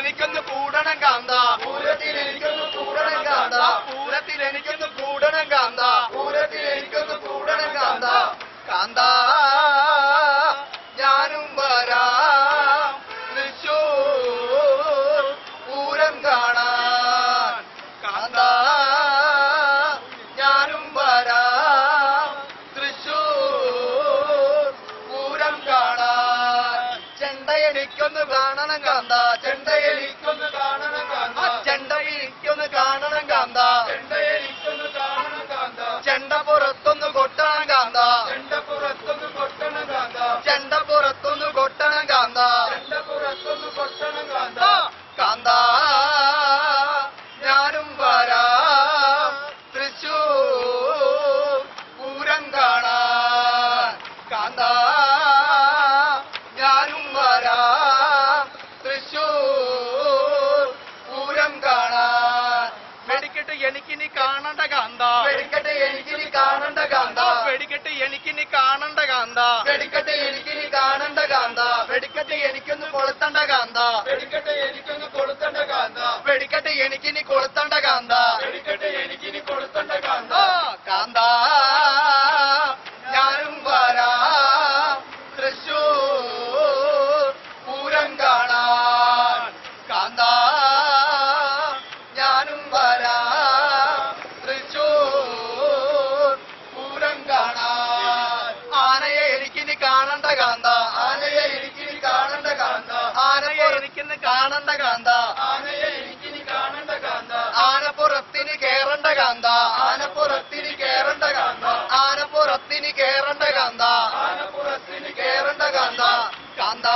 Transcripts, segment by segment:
എനിക്കൊന്ന് കൂടണം കാന്ത പൂരത്തിൽ എനിക്കൊന്ന് കൂടണം കാന്ത പൂരത്തിൽ എനിക്കൊന്ന് കൂടണം കാന്ത പൂരത്തിൽ എനിക്കൊന്ന് കൂടണം കാന്ത കാന്ത ഞാനും വരാം തൃശ്ശൂർ പൂരം കാണാൻ കാന്ത ഞാനും വരാം തൃശ്ശൂർ പൂരം കാണാൻ ചെണ്ട എനിക്കൊന്ന് കാണണം കാന്ത ചെണ്ട എനിക്കൊന്ന് കാണണം കാന്ത ചെണ്ട എനിക്കൊന്ന് കാണണം കാന്ത ചെണ്ട എനിക്കൊന്ന് കാണണം കാന്ത ചെണ്ട പുറത്തൊന്ന് കൊട്ടണം കാന്ത ചെണ്ട പുറത്തൊന്ന് കൊട്ടണം കാന്ത ചെണ്ട പുറത്തൊന്ന് കൊട്ടണം കാന്ത ചെണ്ട പുറത്തൊന്ന് കൊട്ടണം കാന്ത കാന്ത ഞാനും വരാം തൃശ്ശൂർ പൂരം കാണാൻ കാന്ത ഞാനും വരാം തൃശ്ശൂർ പൂരം കാണാൻ വെടിക്കെട്ട് എനിക്കിനി കാണണ്ട കാന്ത വെടിക്കെട്ട് എനിക്കിനി കാണണ്ട കാന്ത വെടിക്കെട്ട് എനിക്കിനി കാണണ്ട കാന്ത വെടിക്കെട്ട് എനിക്കിനി കാണണ്ട കാന്ത വെടിക്കെട്ട് എനിക്കൊന്ന് കൊളുത്തണ്ട കാന്ത വെടിക്കെട്ട് എനിക്കൊന്ന് കൊളുത്തണ്ട കാന്ത വെടിക്കെട്ട് എനിക്കിനി കൊളുത്തണ്ട കാന്ത വെടിക്കെട്ട് എനിക്കിനി കൊളുത്തണ്ട കാന്ത കാന്ത ഞാനും വരാം തൃശ്ശൂർ പൂരം കാണാൻ കാന്ത ഞാനും വരാം തൃശ്ശൂർ പൂരം കാണാൻ ആനയെ എനിക്കിനി കാണണ്ട കാന്ത ആനയെ എനിക്കിനി കാണണ്ട കാന്ത ആനയെ എനിക്കിന്ന് കാണണ്ട കാന്ത ആനയെ എനിക്കിനി കാണണ്ട കാന്ത ആനപ്പുറത്തിന് കേറണ്ട കാന്ത ആനപ്പുറത്തിന് കേറണ്ട കാന്ത ആനപ്പുറത്തിന് കേറണ്ട കാന്ത ആനപ്പുറത്തിന് കേറണ്ട കാന്ത കാന്ത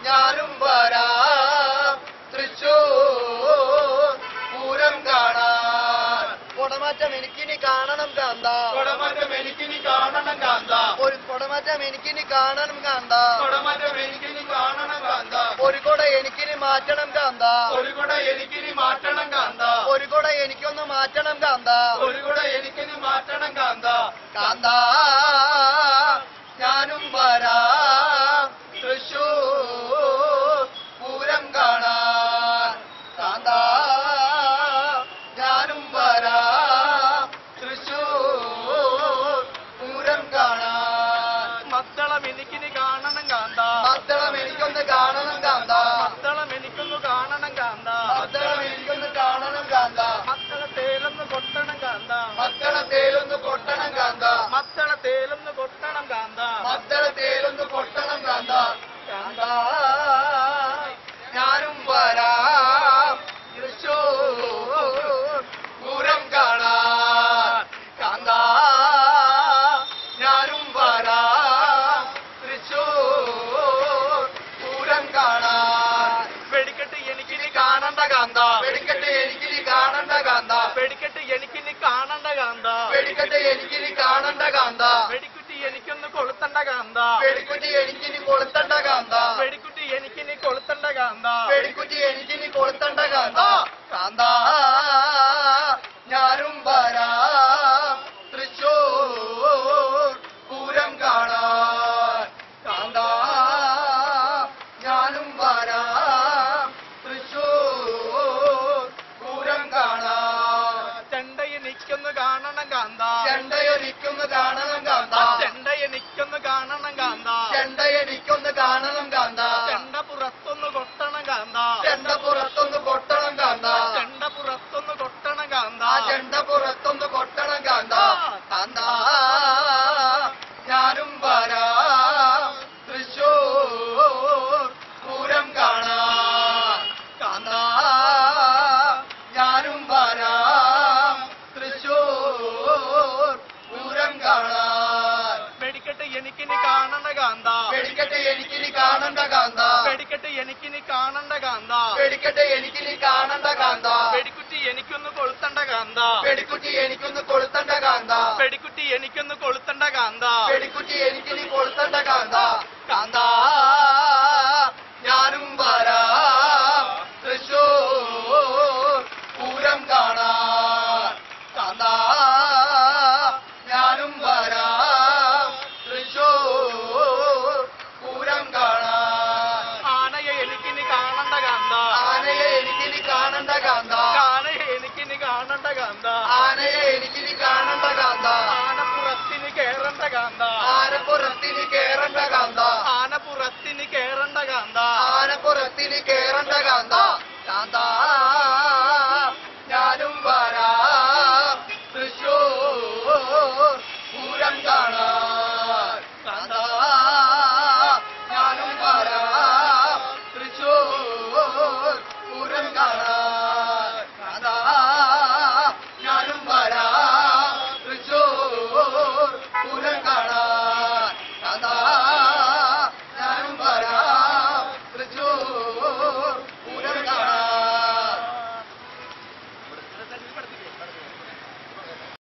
ഞാനും വരാം തൃശ്ശൂർ പൂരം കാണാൻ കുടമാറ്റം എനിക്കിനി കാണണം കാന്ത കുടമാറ്റം എനിക്കിനി കാണണം കാന്ത ഒരു കുടമാറ്റം എനിക്കിനി കാണണം കാന്ത കുടമാറ്റം എനിക്കിനി കാണണം കാന്ത ഒരു കുട എനിക്കിനി മാറ്റണം കാന്ത ഒരു കുട എനിക്കിനി മാറ്റണം കാന്ത ഒരു കുട എനിക്കൊന്ന് മാറ്റണം കാന്ത ഒരു കുട എനിക്കിനി മാറ്റണം കാന്ത കാന്ത ഞാനും വരാം തൃശ്ശൂർ പൂരം കാണാൻ കാന്ത ഞാനും വരാം തൃശ്ശൂർ പൂരം കാണാൻ മദ്ദളം എനിക്കിനി കാണണം കാന്ത മദ്ദളം എനിക്കൊന്ന് കാണണം കാന്ത മദ്ദളം എനിക്കൊന്ന് കാണണം കാന്ത മദ്ദളം എനിക്കൊന്ന് കാണണം കാന്ത മദ്ദളത്തേലൊന്ന് കൊട്ടണം കാന്ത മദ്ദളത്തേലൊന്ന് കൊട്ടണം കാന്ത മദ്ദളത്തേലൊന്ന് കൊട്ടണം കാന്ത മദ്ദളത്തേലൊന്ന് കൊട്ടണം കാന്ത കാന്ത ഞാനും വരാം തൃശ്ശൂർ പൂരം കാണാൻ കാന്ത ഞാനും വരാം തൃശ്ശൂർ പൂരം കാണാൻ വെടിക്കെട്ട് എനിക്കിനി കാണണ്ട കാന്ത വെടിക്കെട്ട് എനിക്കിനി കാണണ്ട കാന്ത വെടിക്കെട്ട് എനിക്കിനി കാണണ്ട കാന്ത വെടിക്കെട്ട് എനിക്കിനി കാണണ്ട കാന്ത വെടിക്കുട്ടി എനിക്കൊന്ന് കൊളുത്തണ്ട കാന്ത വെടിക്കുട്ടി എനിക്കിനി കൊളുത്തണ്ട കാന്ത വെടിക്കുട്ടി എനിക്കിനി കൊളുത്തണ്ട കാന്ത വെടിക്കുട്ടി എനിക്കിനി കൊളുത്തണ്ട കാന്ത കാന്ത ഞാനും വരാം തൃശ്ശൂർ പൂരം കാണാൻ കാന്ത ഞാനും വരാം തൃശ്ശൂർ പൂരം കാണാൻ ചെണ്ട എനിക്കൊന്ന് കാണണം കാന്ത ചെണ്ട എനിക്കൊന്ന് കാണണം കാന്ത ചെണ്ട എനിക്കൊന്ന് കാണണം കാന്ത ചെണ്ട എനിക്കൊന്ന് കാണണം കാന്ത ചെണ്ട പുറത്തൊന്ന് കൊട്ടണം കാന്ത ചെണ്ട പുറത്തൊന്ന് കൊട്ടണം കാന്ത ചെണ്ട പുറത്തൊന്ന് കൊട്ടണം കാന്ത ചെണ്ട പുറത്തൊന്ന് കൊട്ടണം കാന്ത കാന്ത ഞാനും വരാം തൃശ്ശൂർ പൂരം കാണാൻ കാന്ത ഞാനും വരാം തൃശ്ശൂർ പൂരം കാണാൻ വെടിക്കെട്ട് എനിക്കിനി കാണണ്ട കാന്ത വെടിക്കെട്ട് എനിക്കിനി കാണണ്ട കാന്ത വെടിക്കെട്ട് എനിക്കിനി കാണണ്ട കാന്ത വെടിക്കെട്ട് എനിക്കിനി കാണണ്ട കാന്ത വെടിക്കുട്ടി എനിക്കൊന്ന് കൊളുത്തണ്ട കാന്ത വെടിക്കുട്ടി എനിക്കൊന്ന് കൊളുത്തണ്ട കാന്ത വെടിക്കുട്ടി എനിക്കൊന്ന് കൊളുത്തണ്ട കാന്ത വെടിക്കുട്ടി എനിക്കിനി കൊളുത്തണ്ട കാന്ത കാന്ത ഞാനും വരാം തൃശ്ശൂർ പൂരം കാണാൻ കാന്ത ഞാനും വരാം തൃശ്ശൂർ പൂരം കാണാൻ ആനയെ എനിക്കിനി കാണണ്ട കേറണ്ട കാന്ത കാന്ത